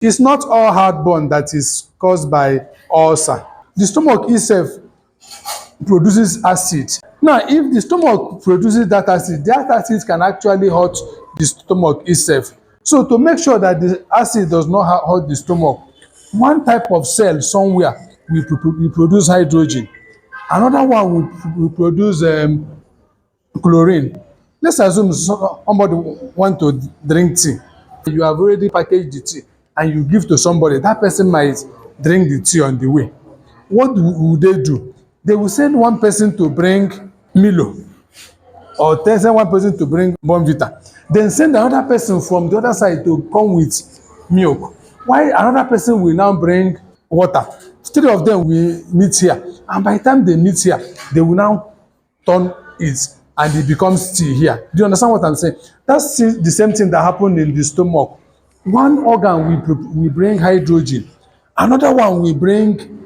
It's not all heartburn that is caused by ulcer. The stomach itself produces acid. Now, if the stomach produces that acid can actually hurt the stomach itself. So to make sure that the acid does not hurt the stomach, one type of cell somewhere will produce hydrogen. Another one will produce chlorine. Let's assume somebody want to drink tea. You have already packaged the tea and you give to somebody. That person might drink the tea on the way. What will they do? They will send one person to bring Milo, or send one person to bring Bonvita. Then send another person from the other side to come with milk. While another person will now bring water. Three of them will meet here. And by the time they meet here, they will now turn it and it becomes tea here. Do you understand what I'm saying? That's the same thing that happened in the stomach. One organ will bring hydrogen. Another one will bring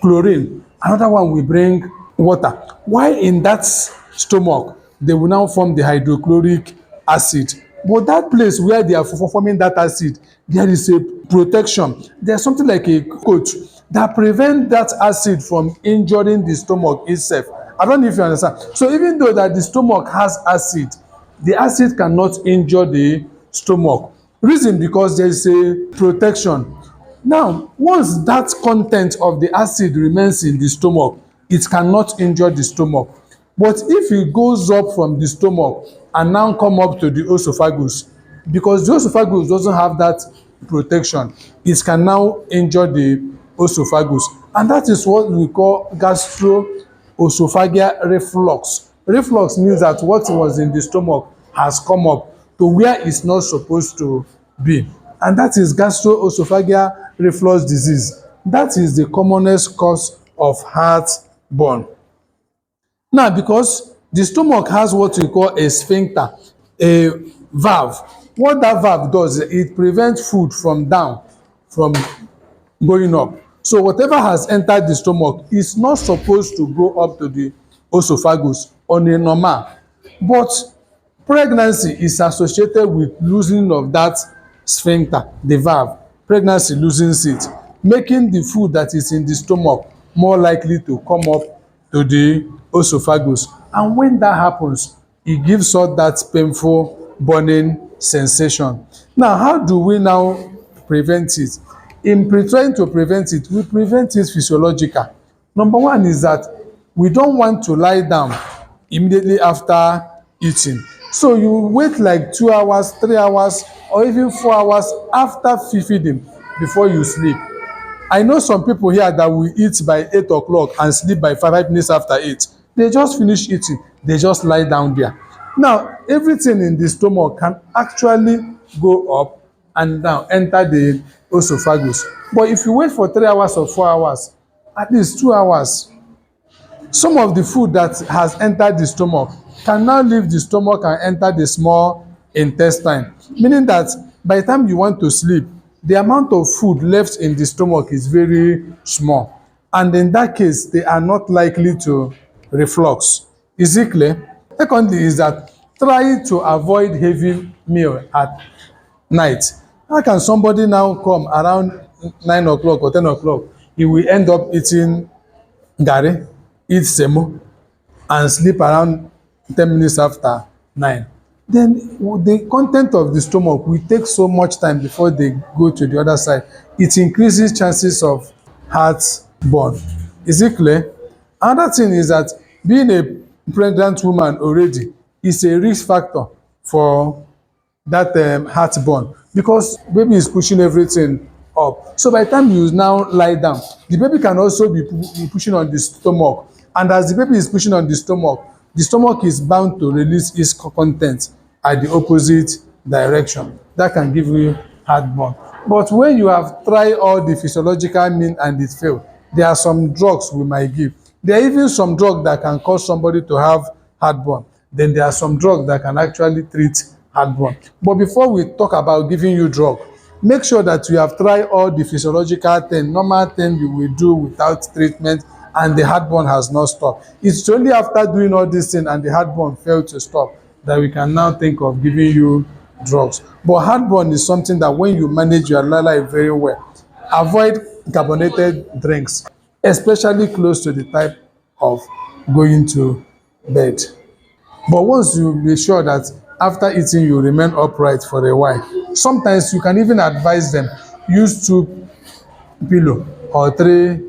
chlorine. Another one will bring water. While in that stomach, they will now form the hydrochloric acid. But that place where they are forming that acid, there is a protection. There's something like a coat that prevent that acid from injuring the stomach itself. I don't know if you understand. So even though that the stomach has acid, the acid cannot injure the stomach. Reason because there is a protection. Now, once that content of the acid remains in the stomach, it cannot injure the stomach. But if it goes up from the stomach and now come up to the esophagus, because the esophagus doesn't have that protection, it can now injure the esophagus. And that is what we call gastroesophageal reflux. Reflux means that what was in the stomach has come up to where it's not supposed to be. And that is gastroesophageal reflux disease. That is the commonest cause of heartburn. Now, because the stomach has what we call a sphincter, a valve. What that valve does, it prevents food from going up. So whatever has entered the stomach is not supposed to go up to the esophagus on a normal. But pregnancy is associated with loosening of that sphincter, the valve. Pregnancy loosens it, making the food that is in the stomach more likely to come up to the esophagus. And when that happens, it gives us that painful burning sensation. Now, how do we now prevent it? In trying to prevent it, we prevent it physiological. Number one is that we don't want to lie down immediately after eating. So you wait like 2 hours, 3 hours, or even 4 hours after feeding before you sleep. I know some people here that will eat by 8 o'clock and sleep by 5 minutes after 8. They just finish eating, they just lie down there. Now, everything in the stomach can actually go up and down, enter the esophagus. But if you wait for 3 hours or 4 hours, at least 2 hours, some of the food that has entered the stomach can now leave the stomach and enter the small intestine, meaning that by the time you want to sleep, the amount of food left in the stomach is very small, and in that case they are not likely to reflux. Is it clear? Secondly is that try to avoid heavy meal at night. How can somebody now come around 9 o'clock or 10 o'clock, he will end up eating garri, eat semo, and sleep around 10 minutes after 9? Then the content of the stomach will take so much time before they go to the other side. It increases chances of heartburn. Is it clear? Another thing is that being a pregnant woman already is a risk factor for that heartburn, because baby is pushing everything up. So by the time you now lie down, the baby can also be pushing on the stomach, and as the baby is pushing on the stomach is bound to release its content at the opposite direction. That can give you heartburn. But when you have tried all the physiological means and it failed, there are some drugs we might give. There are even some drugs that can cause somebody to have heartburn. Then there are some drugs that can actually treat heartburn. But before we talk about giving you drug, make sure that you have tried all the physiological things, normal things you will do without treatment, and the heartburn has not stopped. It's only after doing all these things and the heartburn failed to stop that we can now think of giving you drugs. But heartburn is something that when you manage your life very well, avoid carbonated drinks, especially close to the time of going to bed. But once you be sure that after eating you remain upright for a while, sometimes you can even advise them use 2 pillow or 3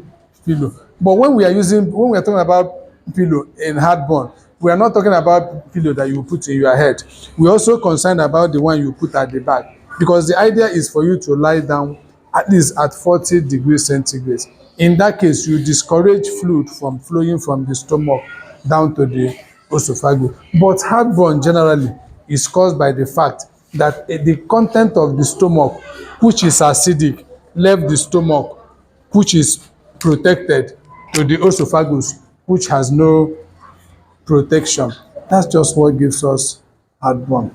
pillow. But when we are talking about pillow in heartburn, we are not talking about pillow that you put in your head. We also concerned about the one you put at the back, because the idea is for you to lie down at least at 40 degrees centigrade. In that case, you discourage fluid from flowing from the stomach down to the esophagus. But heartburn generally is caused by the fact that the content of the stomach, which is acidic, left the stomach, which is protected, to the esophagus, which has no protection. That's just what gives us heartburn.